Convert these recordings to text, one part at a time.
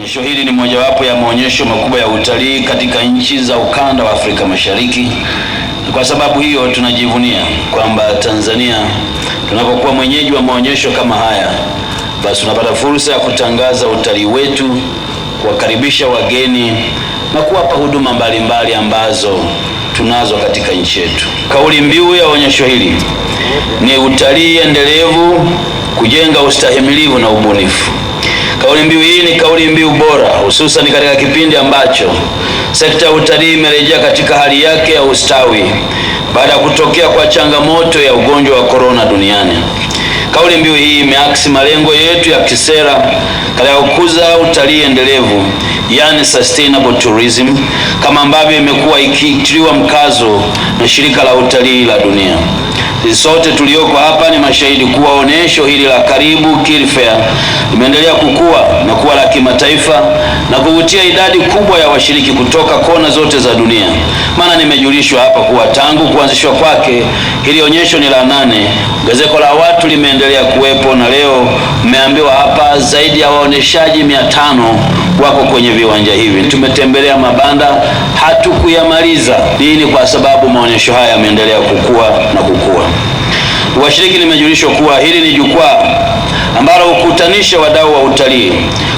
Onyesho hili ni mojawapo ya maonyesho makubwa ya utalii katika nchi za ukanda wa Afrika Mashariki. Kwa sababu hiyo tunajivunia kwamba Tanzania tunapokuwa mwenyeji wa maonyesho kama haya, basi tunapata fursa ya kutangaza utalii wetu, kuwakaribisha wageni na kuwapa huduma mbalimbali ambazo tunazo katika nchi yetu. Kauli mbiu ya onyesho hili ni utalii endelevu, kujenga ustahimilivu na ubunifu. Kauli mbiu hii ni kauli mbiu bora, hususan katika kipindi ambacho sekta ya utalii imerejea katika hali yake ya ustawi baada ya kutokea kwa changamoto ya ugonjwa wa corona duniani. Kauli mbiu hii imeakisi malengo yetu ya kisera katika kukuza utalii endelevu, yani sustainable tourism, kama ambavyo imekuwa ikitiliwa mkazo na shirika la utalii la dunia. Sote tulioko hapa ni mashahidi kuwa onyesho hili la Karibu Kili Fair limeendelea kukua na kuwa la kimataifa na kuvutia idadi kubwa ya washiriki kutoka kona zote za dunia. Maana nimejulishwa hapa kuwa tangu kuanzishwa kwake hili onyesho ni la 8, ongezeko la watu limeendelea kuwepo, na leo mmeambiwa hapa zaidi ya waoneshaji 500 wako kwenye viwanja hivi. Tumetembelea mabanda, hatukuyamaliza. Hii ni kwa sababu maonyesho haya yameendelea kukua na kukua. Washiriki nimejulishwa kuwa hili ni jukwaa ambalo hukutanisha wadau wa utalii,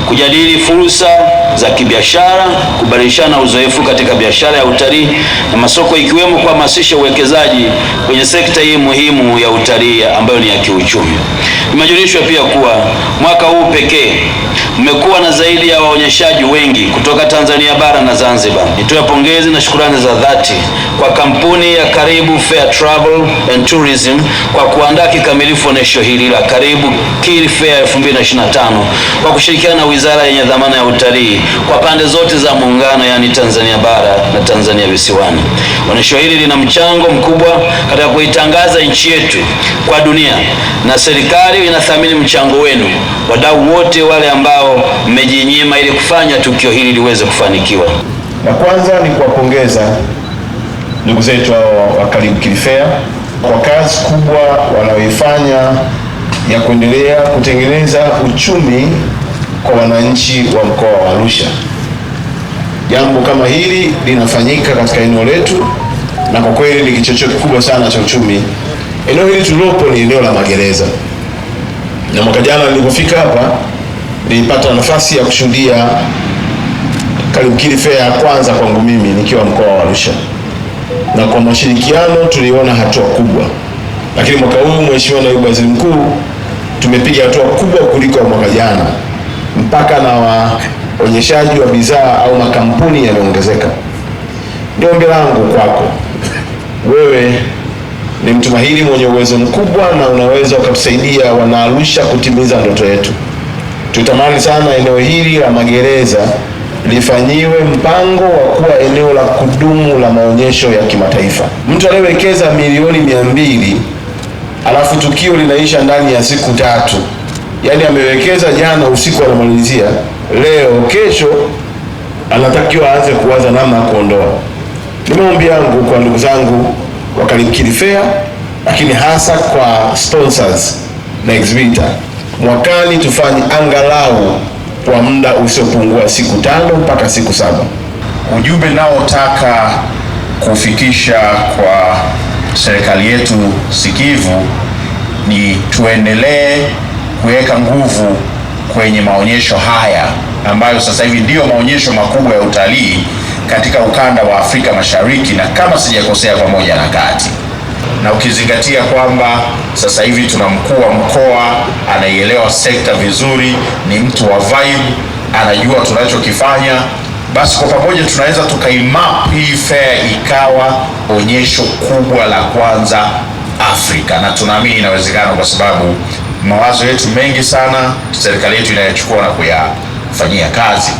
kujadili fursa za kibiashara, kubadilishana uzoefu katika biashara ya utalii na masoko, ikiwemo kuhamasisha uwekezaji kwenye sekta hii muhimu ya utalii ambayo ni ya kiuchumi. Nimejulishwa pia kuwa mwaka huu pekee mmekuwa na zaidi ya waonyeshaji wengi kutoka Tanzania bara na Zanzibar. Nitoe pongezi na shukrani za dhati kwa kampuni ya Karibu Fair Travel and Tourism kwa kuandaa kikamilifu onyesho hili la Karibu Kili Fair 2025 kwa kushirikiana na wizara yenye dhamana ya utalii kwa pande zote za muungano, yani Tanzania bara na Tanzania visiwani. Onyesho hili lina mchango mkubwa katika kuitangaza nchi yetu kwa dunia, na serikali inathamini mchango wenu, wadau wote wale ambao mmejinyima ili kufanya tukio hili liweze kufanikiwa. Na kwanza ni kuwapongeza ndugu zetu wa Karibu Kili Fair kwa kazi kubwa wanayoifanya ya kuendelea kutengeneza uchumi kwa wananchi wa mkoa wa Arusha. Jambo kama hili linafanyika katika eneo letu, na kwa kweli ni kichocheo kikubwa sana cha uchumi. Eneo hili tulilopo ni eneo la magereza, na mwaka jana nilipofika hapa nilipata nafasi ya kushuhudia Karibu Kili Fair ya kwanza kwangu mimi nikiwa mkoa wa Arusha, na kwa mashirikiano tuliona hatua kubwa. Lakini mwaka huu, Mheshimiwa Naibu Waziri Mkuu, tumepiga hatua kubwa kuliko mwaka jana, mpaka na waonyeshaji wa bidhaa au makampuni yameongezeka. Ndio ombi langu kwako, wewe ni mtu mahiri mwenye uwezo mkubwa na unaweza ukatusaidia wana Arusha kutimiza ndoto yetu. Tutamani sana eneo hili la magereza lifanyiwe mpango wa kuwa eneo la kudumu la maonyesho ya kimataifa. Mtu anayewekeza milioni 200 alafu tukio linaisha ndani ya siku 3, yani amewekeza jana usiku anamalizia leo, kesho anatakiwa aanze kuwaza namna ya kuondoa. Ni maombi yangu kwa ndugu zangu wa Karibu Kili Fair, lakini hasa kwa sponsors na exhibitor, mwakani tufanye angalau kwa muda usiopungua siku 5 mpaka siku 7. Ujumbe naotaka kufikisha kwa serikali yetu sikivu ni tuendelee kuweka nguvu kwenye maonyesho haya ambayo sasa hivi ndiyo maonyesho makubwa ya utalii katika ukanda wa Afrika Mashariki, na kama sijakosea pamoja na kati. Na ukizingatia kwamba sasa hivi tuna mkuu wa mkoa anaielewa sekta vizuri, ni mtu wa vibe, anajua tunachokifanya, basi kwa pamoja tunaweza tukaimap hii fair ikawa onyesho kubwa la kwanza Afrika, na tunaamini inawezekana kwa sababu mawazo yetu mengi sana serikali yetu inayachukua na kuyafanyia kazi.